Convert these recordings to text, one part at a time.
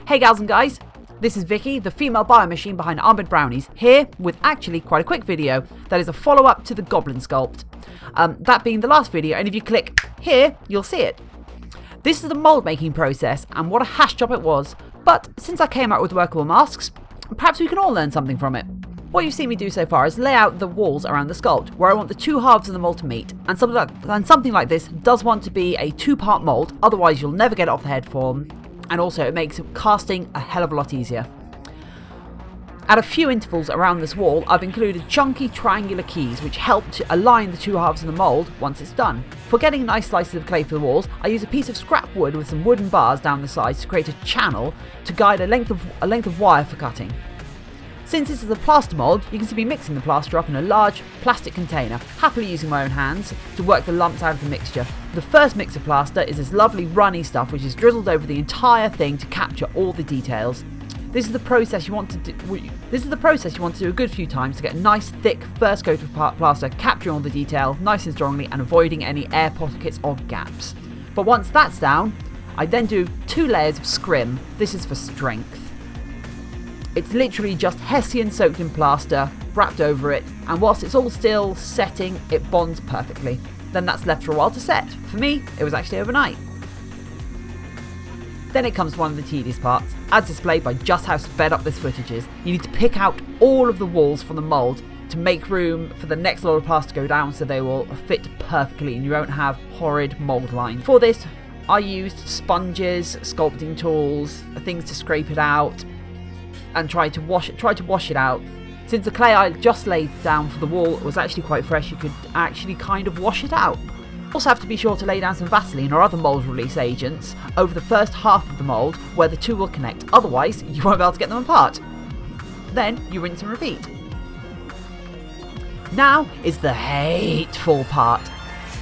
Hey gals and guys, this is Vicki, the female biomachine behind Armoured Brownies, here with actually quite a quick video that is a follow-up to the Goblin sculpt. That being the last video, and if you click here, you'll see it. This is the mould making process, and what a hash job it was, but since I came out with workable masks, perhaps we can all learn something from it. What you've seen me do so far is lay out the walls around the sculpt, where I want the two halves of the mould to meet, and something like this does want to be a two-part mould, otherwise you'll never get it off the head form, and also it makes casting a hell of a lot easier. At a few intervals around this wall, I've included chunky triangular keys which help to align the two halves of the mould once it's done. For getting nice slices of clay for the walls, I use a piece of scrap wood with some wooden bars down the sides to create a channel to guide a length of wire for cutting. Since this is a plaster mould, you can see me mixing the plaster up in a large plastic container, happily using my own hands to work the lumps out of the mixture. The first mix of plaster is this lovely runny stuff which is drizzled over the entire thing to capture all the details. This is the process you want to do a good few times to get a nice thick first coat of plaster, capturing all the detail nice and strongly and avoiding any air pockets or gaps. But once that's down, I then do 2 layers of scrim. This is for strength. It's literally just Hessian soaked in plaster, wrapped over it, and whilst it's all still setting, it bonds perfectly. Then that's left for a while to set. For me, it was actually overnight. Then it comes to one of the tedious parts. As displayed by just how sped up this footage is, you need to pick out all of the walls from the mould to make room for the next lot of plaster to go down so they will fit perfectly and you won't have horrid mould lines. For this, I used sponges, sculpting tools, things to scrape it out, and tried to wash it out. Since the clay I just laid down for the wall was actually quite fresh, you could actually kind of wash it out. Also have to be sure to lay down some Vaseline or other mould release agents over the first half of the mould where the two will connect, otherwise you won't be able to get them apart. Then you rinse and repeat. Now is the hateful part,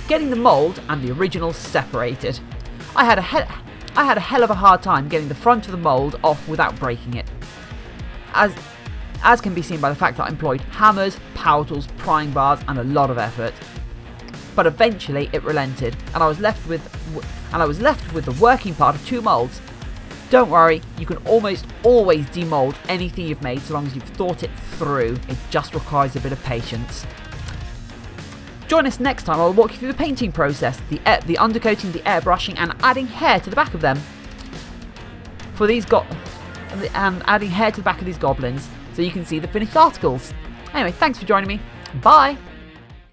getting the mould and the original separated. I had a hell of a hard time getting the front of the mould off without breaking it. As can be seen by the fact that I employed hammers, power tools, prying bars and a lot of effort. But eventually it relented and I was left with the working part of 2 moulds. Don't worry, you can almost always demould anything you've made so long as you've thought it through. It just requires a bit of patience. Join us next time. I'll walk you through the painting process, the undercoating, the airbrushing and adding hair to the back of them. And adding hair to the back of these goblins so you can see the finished articles. Anyway, thanks for joining me. Bye!